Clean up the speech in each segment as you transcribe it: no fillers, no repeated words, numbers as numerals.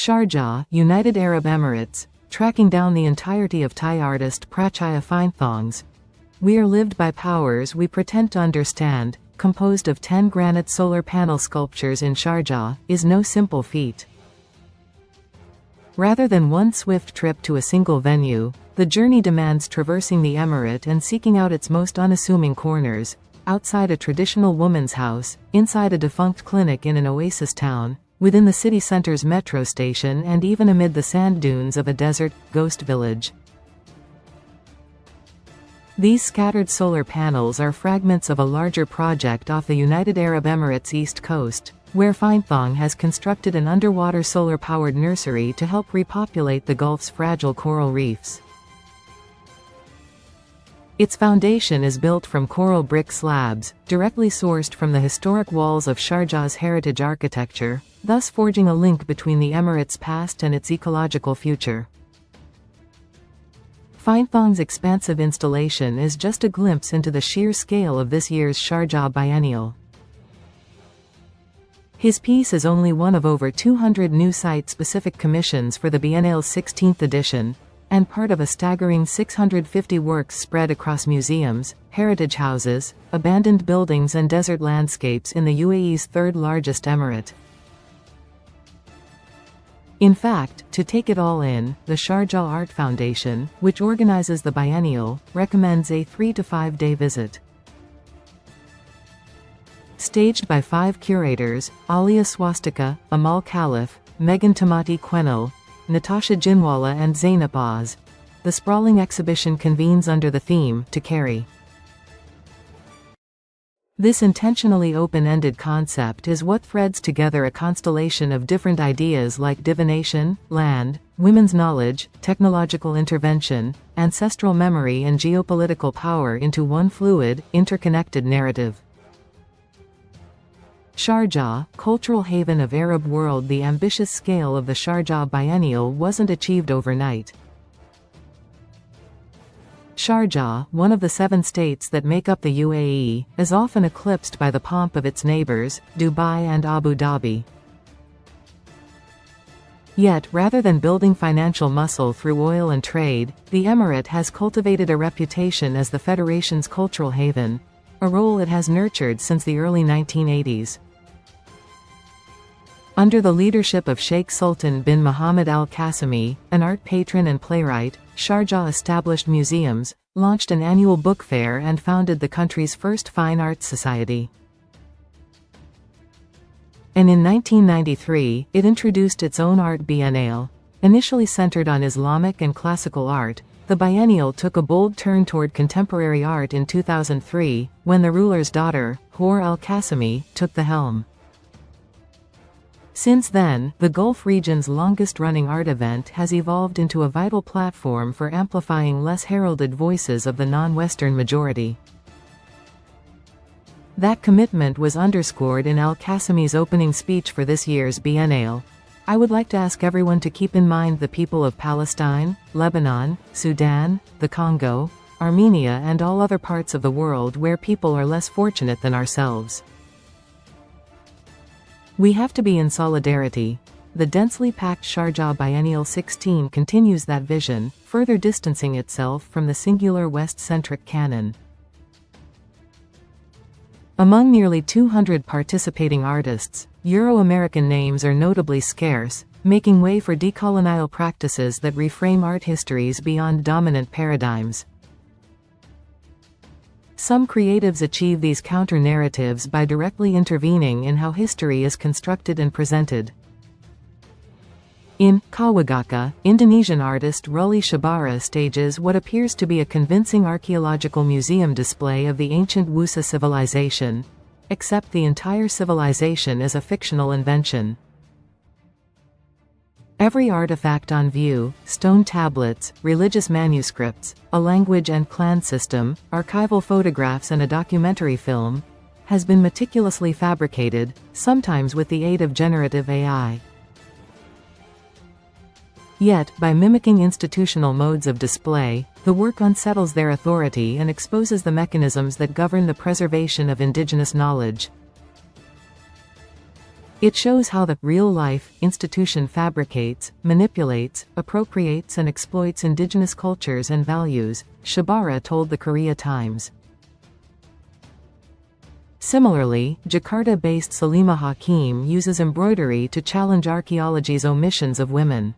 Sharjah, United Arab Emirates, tracking down the entirety of Thai artist Prachaya Finethong's "We Are Lived by Powers We Pretend to Understand," composed of 10 granite solar panel sculptures in Sharjah, is no simple feat. Rather than one swift trip to a single venue, the journey demands traversing the emirate and seeking out its most unassuming corners, outside a traditional woman's house, inside a defunct clinic in an oasis town, within the city center's metro station, and even amid the sand dunes of a desert, ghost village. These scattered solar panels are fragments of a larger project off the United Arab Emirates' east coast, where Finethong has constructed an underwater solar-powered nursery to help repopulate the Gulf's fragile coral reefs. Its foundation is built from coral brick slabs, directly sourced from the historic walls of Sharjah's heritage architecture, thus forging a link between the Emirates' past and its ecological future. Finethong's expansive installation is just a glimpse into the sheer scale of this year's Sharjah Biennial. His piece is only one of over 200 new site-specific commissions for the Biennial's 16th edition, and part of a staggering 650 works spread across museums, heritage houses, abandoned buildings and desert landscapes in the UAE's third-largest emirate. In fact, to take it all in, the Sharjah Art Foundation, which organizes the biennial, recommends a 3 to 5 day visit. Staged by 5 curators, Alia Swastika, Amal Khalif, Megan Tamati Quenel, Natasha Jinwala and Zainab Oz, the sprawling exhibition convenes under the theme, "To Carry." This intentionally open-ended concept is what threads together a constellation of different ideas like divination, land, women's knowledge, technological intervention, ancestral memory and geopolitical power into one fluid, interconnected narrative. Sharjah, cultural haven of Arab world. The ambitious scale of the Sharjah Biennial wasn't achieved overnight. Sharjah, one of the 7 states that make up the UAE, is often eclipsed by the pomp of its neighbors, Dubai and Abu Dhabi. Yet, rather than building financial muscle through oil and trade, the emirate has cultivated a reputation as the Federation's cultural haven, a role it has nurtured since the early 1980s. Under the leadership of Sheikh Sultan bin Mohammed Al Qasimi, an art patron and playwright, Sharjah established museums, launched an annual book fair and founded the country's first fine arts society. And in 1993, it introduced its own art biennial. Initially centered on Islamic and classical art, the biennial took a bold turn toward contemporary art in 2003, when the ruler's daughter, Hor Al-Qasimi, took the helm. Since then, the Gulf region's longest-running art event has evolved into a vital platform for amplifying less heralded voices of the non-Western majority. That commitment was underscored in Al-Qasimi's opening speech for this year's biennial. "I would like to ask everyone to keep in mind the people of Palestine, Lebanon, Sudan, the Congo, Armenia and all other parts of the world where people are less fortunate than ourselves. We have to be in solidarity." The densely packed Sharjah Biennial 16 continues that vision, further distancing itself from the singular West-centric canon. Among nearly 200 participating artists, Euro-American names are notably scarce, making way for decolonial practices that reframe art histories beyond dominant paradigms. Some creatives achieve these counter-narratives by directly intervening in how history is constructed and presented. In Kawagaka, Indonesian artist Ruli Shabara stages what appears to be a convincing archaeological museum display of the ancient Wusa civilization, except the entire civilization is a fictional invention. Every artifact on view, stone tablets, religious manuscripts, a language and clan system, archival photographs and a documentary film, has been meticulously fabricated, sometimes with the aid of generative AI. Yet, by mimicking institutional modes of display, the work unsettles their authority and exposes the mechanisms that govern the preservation of indigenous knowledge. It shows how the real-life institution fabricates, manipulates, appropriates and exploits indigenous cultures and values, Shabara told the Korea Times. Similarly, Jakarta-based Salima Hakim uses embroidery to challenge archaeology's omissions of women.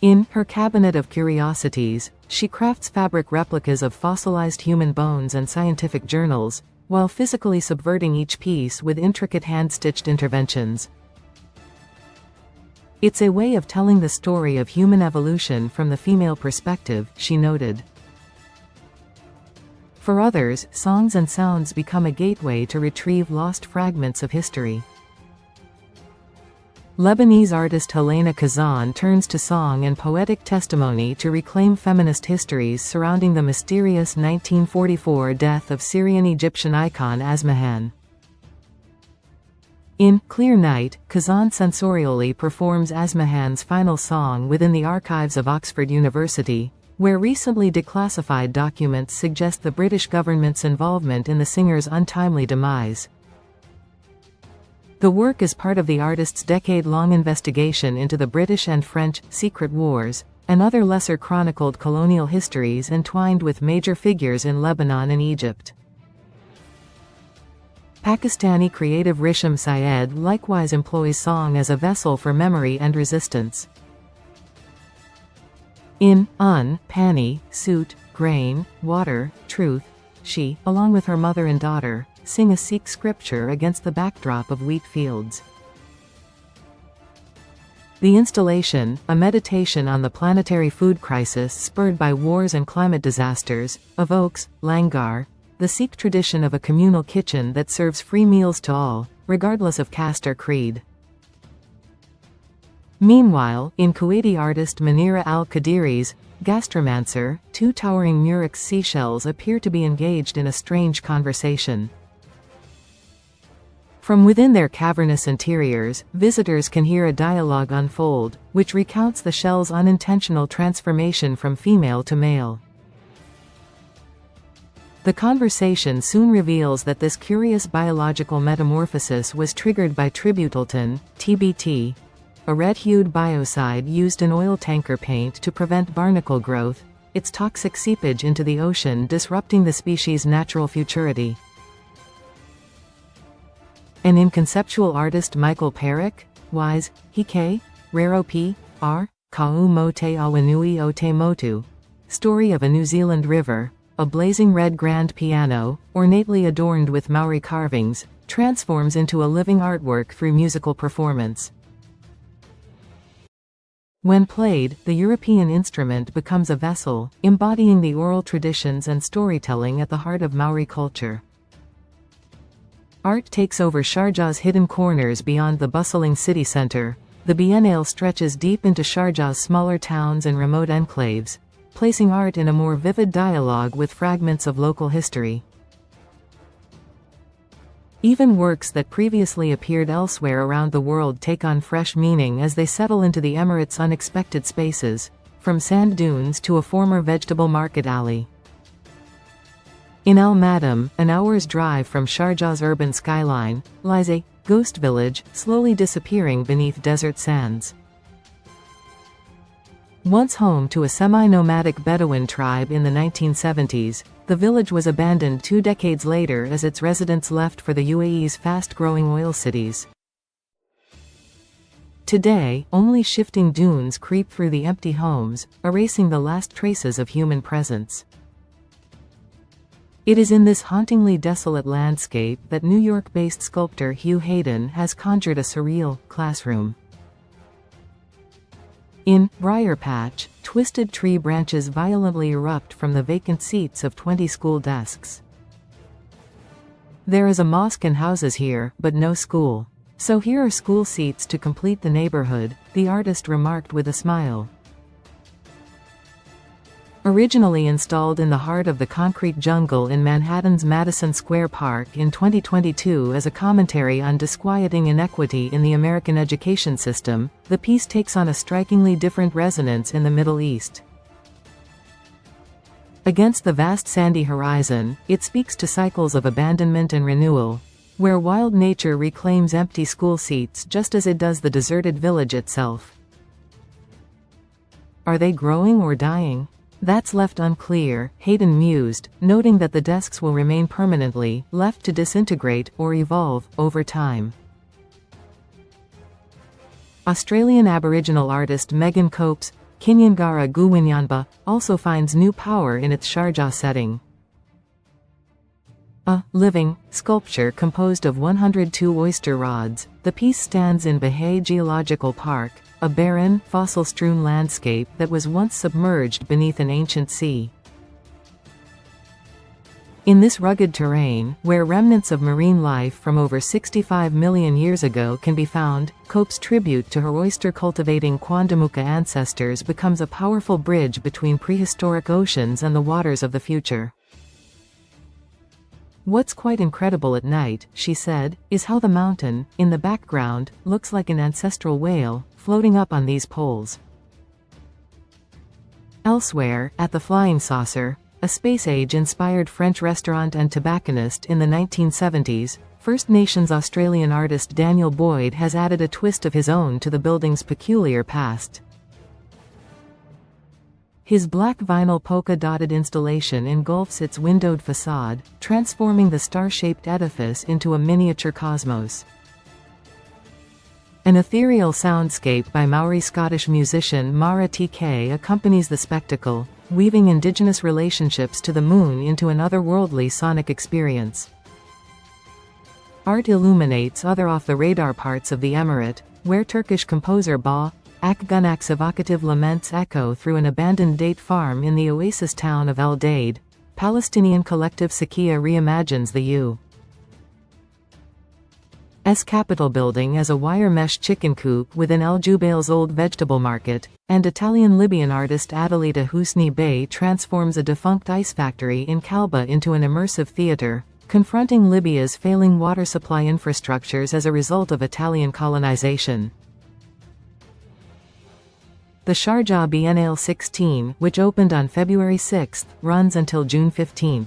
In her cabinet of curiosities, she crafts fabric replicas of fossilized human bones and scientific journals, while physically subverting each piece with intricate hand-stitched interventions. It's a way of telling the story of human evolution from the female perspective, she noted. For others, songs and sounds become a gateway to retrieve lost fragments of history. Lebanese artist Helena Kazan turns to song and poetic testimony to reclaim feminist histories surrounding the mysterious 1944 death of Syrian-Egyptian icon Asmahan. In Clear Night, Kazan sensorially performs Asmahan's final song within the archives of Oxford University, where recently declassified documents suggest the British government's involvement in the singer's untimely demise. The work is part of the artist's decade-long investigation into the British and French secret wars, and other lesser chronicled colonial histories entwined with major figures in Lebanon and Egypt. Pakistani creative Risham Syed likewise employs song as a vessel for memory and resistance. In Pani, Soot, Grain, Water, Truth, she, along with her mother and daughter, sing a Sikh scripture against the backdrop of wheat fields. The installation, a meditation on the planetary food crisis spurred by wars and climate disasters, evokes Langar, the Sikh tradition of a communal kitchen that serves free meals to all, regardless of caste or creed. Meanwhile, in Kuwaiti artist Munira al-Qadiri's Gastromancer, two towering murex seashells appear to be engaged in a strange conversation. From within their cavernous interiors, visitors can hear a dialogue unfold, which recounts the shell's unintentional transformation from female to male. The conversation soon reveals that this curious biological metamorphosis was triggered by tributyltin, TBT, a red-hued biocide used in oil tanker paint to prevent barnacle growth, its toxic seepage into the ocean disrupting the species' natural futurity. And in conceptual artist Michael Perrick, Wise, Hike, Rero P. R. Kau Mote Awanui O Te Motu, Story of a New Zealand River, a blazing red grand piano, ornately adorned with Maori carvings, transforms into a living artwork through musical performance. When played, the European instrument becomes a vessel, embodying the oral traditions and storytelling at the heart of Maori culture. Art takes over Sharjah's hidden corners beyond the bustling city center. The Biennial stretches deep into Sharjah's smaller towns and remote enclaves, placing art in a more vivid dialogue with fragments of local history. Even works that previously appeared elsewhere around the world take on fresh meaning as they settle into the Emirates' unexpected spaces, from sand dunes to a former vegetable market alley. In Al Madam, an hour's drive from Sharjah's urban skyline, lies a ghost village, slowly disappearing beneath desert sands. Once home to a semi-nomadic Bedouin tribe in the 1970s, the village was abandoned 2 decades later as its residents left for the UAE's fast-growing oil cities. Today, only shifting dunes creep through the empty homes, erasing the last traces of human presence. It is in this hauntingly desolate landscape that New York-based sculptor Hugh Hayden has conjured a surreal classroom. In Briar Patch, twisted tree branches violently erupt from the vacant seats of 20 school desks. There is a mosque and houses here, but no school. So here are school seats to complete the neighborhood, the artist remarked with a smile. Originally installed in the heart of the concrete jungle in Manhattan's Madison Square Park in 2022 as a commentary on disquieting inequity in the American education system, the piece takes on a strikingly different resonance in the Middle East. Against the vast sandy horizon, it speaks to cycles of abandonment and renewal. where wild nature reclaims empty school seats just as it does the deserted village itself. Are they growing or dying? That's left unclear, Hayden mused, noting that the desks will remain permanently left to disintegrate or evolve over time. Australian Aboriginal artist Megan Cope's Kinyangara Guwinyanba also finds new power in its Sharjah setting. A living sculpture composed of 102 oyster rods, the piece stands in Bahai Geological Park, a barren, fossil-strewn landscape that was once submerged beneath an ancient sea. In this rugged terrain, where remnants of marine life from over 65 million years ago can be found, Cope's tribute to her oyster-cultivating Quandamuka ancestors becomes a powerful bridge between prehistoric oceans and the waters of the future. What's quite incredible at night, she said, is how the mountain, in the background, looks like an ancestral whale, floating up on these poles. Elsewhere, at the Flying Saucer, a space-age-inspired French restaurant and tobacconist in the 1970s, First Nations Australian artist Daniel Boyd has added a twist of his own to the building's peculiar past. His black vinyl polka-dotted installation engulfs its windowed facade, transforming the star-shaped edifice into a miniature cosmos. An ethereal soundscape by Maori-Scottish musician Mara TK accompanies the spectacle, weaving indigenous relationships to the moon into an otherworldly sonic experience. Art illuminates other off-the-radar parts of the emirate, where Turkish composer Ba Akgunak's evocative laments echo through an abandoned date farm in the oasis town of El Dade. Palestinian collective Sakia reimagines the U.S. Capitol building as a wire mesh chicken coop within El Jubail's old vegetable market, and Italian-Libyan artist Adelita Husni Bey transforms a defunct ice factory in Kalba into an immersive theater, confronting Libya's failing water supply infrastructures as a result of Italian colonization. The Sharjah Biennial 16, which opened on February 6, runs until June 15.